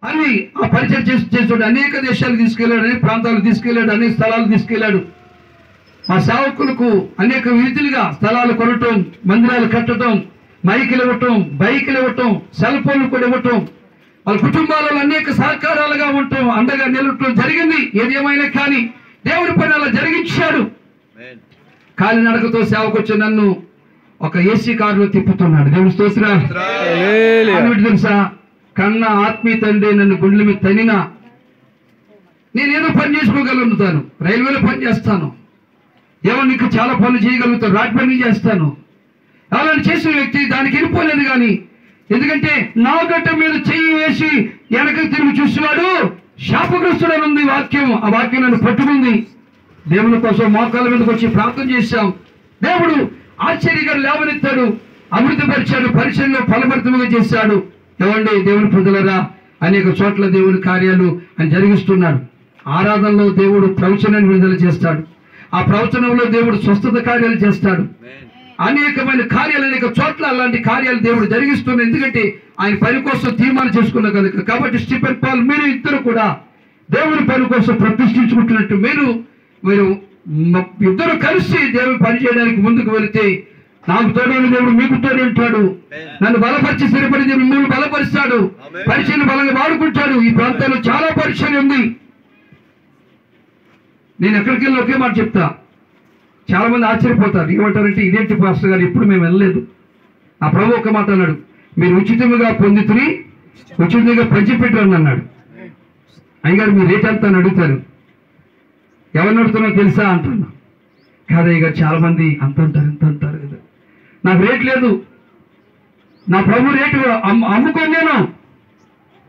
అని ఆ పరిచయం చేస్తున్నాడు. అనేక దేశాలకు తీసుకెళ్ళాడు, అనేక ప్రాంతాలకు తీసుకెళ్ళాడు, అనేక స్థలాలు తీసుకెళ్ళాడు. ఆ సేవకులకు అనేక విధులుగా స్థలాలు కొనటం, మందిరాలు కట్టడం, మైకులు ఇవ్వటం, బైకులు ఇవ్వటం, సెల్ ఫోన్లు కూడా ఇవ్వటం, వాళ్ళ కుటుంబాలలో అనేక సహకారాలుగా ఉండటం, అండగా నిలవటం జరిగింది. ఏదేమైనా కానీ దేవుడి పని అలా జరిగించాడు. కాలినడకతో సేవకొచ్చి నన్ను ఒక ఏసీ కారులో తిప్పుతున్నాడు. దేవుడి స్తోత్రం. తెలుసా, కన్న ఆత్మీయ తండ్రి నన్ను గుండెల మీద తనినా నేనేదో పని చేసుకోగలుగుతాను. రైల్వేలో పని చేస్తాను, ఏమో నీకు చాలా పనులు చేయగలుగుతాను, రాట్ పని చేస్తాను. అలాంటి చేసిన వ్యక్తి దానికి వెళ్ళిపోలేదు. కానీ ఎందుకంటే నా గట్ట మీద చెయ్యి వేసి వెనక తిరిగి చూసేవాడు శాపగ్రస్తుడు అని ఉంది వాక్యం. ఆ వాక్యం నన్ను పట్టుకుంది. దేవుని కోసం మోకాళ్ళ మీదకి వచ్చి ప్రార్థన చేశాం. దేవుడు ఆశ్చర్యంగా లేవనెత్తాడు, అభివృద్ధిపరిచాడు, పరిచయంలో ఫలభరితముగా చేశాడు. ఏమండి దేవుని ప్రజలరా, అనేక చోట్ల దేవుని కార్యాలు ఆయన జరిగిస్తున్నాడు. ఆరాధనలో దేవుడు ప్రవచనాన్ని విడుదల చేస్తాడు. ఆ ప్రవచనంలో దేవుడు స్వస్థత కార్యాలు చేస్తాడు. అనేకమైన కార్యాలు అనేక చోట్ల అలాంటి కార్యాలు దేవుడు జరిగిస్తున్నాడు. ఎందుకంటే ఆయన పని కోసం తీర్మానం చేసుకున్న కనుక. కాబట్టి స్టీఫెన్ పాల్ మీరు ఇద్దరు కూడా దేవుని పని కోసం ప్రతిష్ఠించుకుంటున్నట్టు మీరు ఇద్దరు కలిసి దేవుని పని చేయడానికి ముందుకు వెళితే నాకు తోడైన దేవుడు మీకు తోడు ఉంటాడు. నన్ను బలపరిచి స్థిరపడి మిమ్మల్ని బలపరుస్తాడు, పరిచయం బలంగా వాడుకుంటాడు. ఈ ప్రాంతంలో చాలా పరిచయం ఉంది. నేను ఎక్కడికి వెళ్ళి ఒకే మాట చెప్తా, చాలా మంది ఆశ్చర్యపోతారు. ఏమంటారంటే ఇదేంటి పాస్టర్ గారు, ఇప్పుడు మేము వెళ్ళలేదు. ఆ ప్రభు ఒక మాట అన్నాడు, మీరు ఉచితంగా పొందుతుని ఉచితంగా పంచిపెట్టారని అన్నాడు. అయ్యగారు మీ రేట్ ఎంత అని అడుగుతారు. ఎవరిని అడుగుతున్నారో తెలుసా అంటున్నా. కాదయ్య గారు, చాలా మంది అంత అంటారు ఇంత అంటారు కదా. నాకు రేట్ లేదు, నా ప్రభు రేటు అమ్ముకొని నేను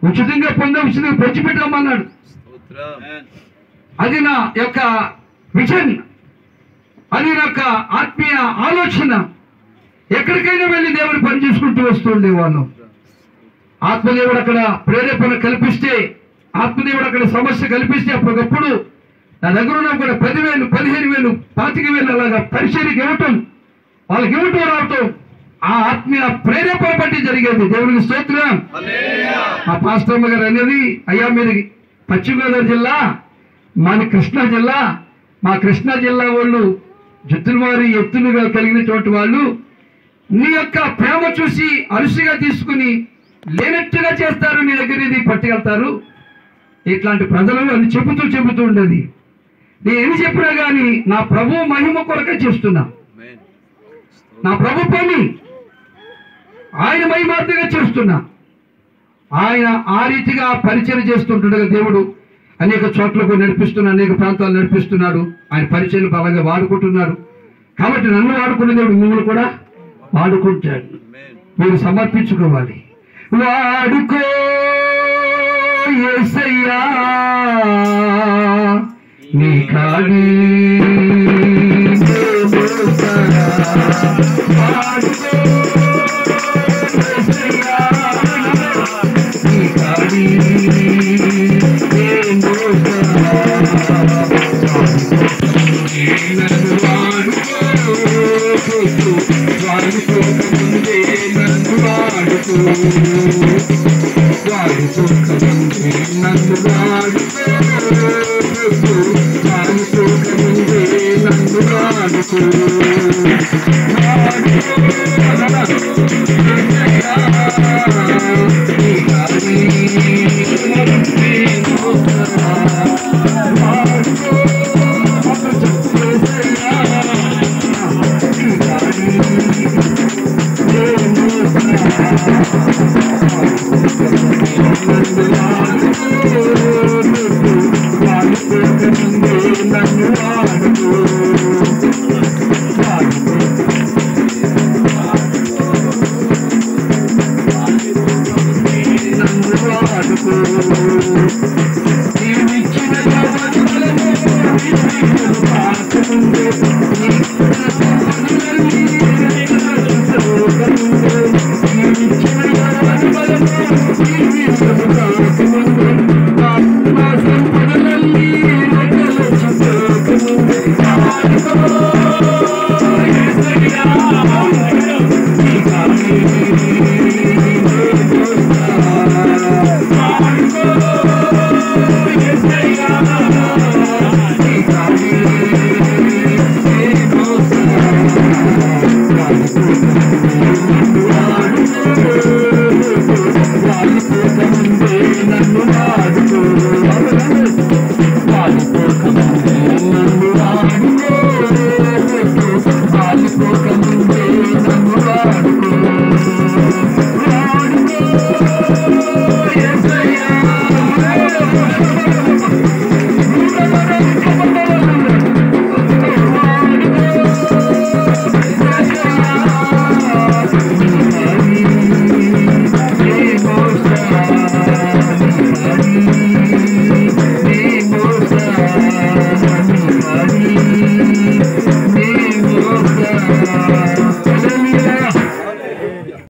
ఉచితంగా పొందే ఉచితంగా పంచిపెట్టామన్నాడు. అది నా యొక్క విజన్, అది నా యొక్క ఆత్మీయ ఆలోచన. ఎక్కడికైనా వెళ్ళి దేవుని పని చేసుకుంటూ వస్తూ ఉండేవాళ్ళం. ఆత్మదేవుడు అక్కడ ప్రేరేపణ కల్పిస్తే, ఆత్మదేవుడు అక్కడ సమస్య కల్పిస్తే అప్పటికప్పుడు నా దగ్గర ఉన్న కూడా 10,000, 15,000, 25,000 అలాగా పరిచర్యకి ఇవ్వటం, వాళ్ళకి ఇవ్వటం రావటం ఆ ఆత్మీయ ప్రేరేపణ బట్టి జరిగేది. దేవునికి స్తోత్రం. మా పాస్టర్మ గారు అనేది, అయ్యా మీరు పశ్చిమ గోదావరి జిల్లా, మాది కృష్ణా జిల్లా, మా కృష్ణా జిల్లా వాళ్ళు జుత్తుల వారి ఎత్తులుగా కలిగినటువంటి వాళ్ళు నీ యొక్క ప్రేమ చూసి అరుసుగా తీసుకుని లేనట్టుగా చేస్తారు, నీ దగ్గర ఇది పట్టుకెళ్తారు. ఇట్లాంటి ప్రజలను అది చెబుతూ ఉండేది. నేను ఏమి చెప్పినా కానీ నా ప్రభు మహిమ కొరకే చేస్తున్నా. నా ప్రభు పని ఆయన మహిమార్థంగా చేస్తున్నా. ఆయన ఆ రీతిగా పరిచయం చేస్తుంటుండగా దేవుడు అనేక చోట్లకు నడిపిస్తున్నాడు, అనేక ప్రాంతాలు నడిపిస్తున్నాడు. ఆయన పరిచయం బలంగా వాడుకుంటున్నాడు. కాబట్టి నన్ను వాడుకునే దేవుడు మిమ్మల్ని కూడా వాడుకుంటాడు. మీరు సమర్పించుకోవాలి. వాడుకో యేసయ్యా నీ కాడి నన్ను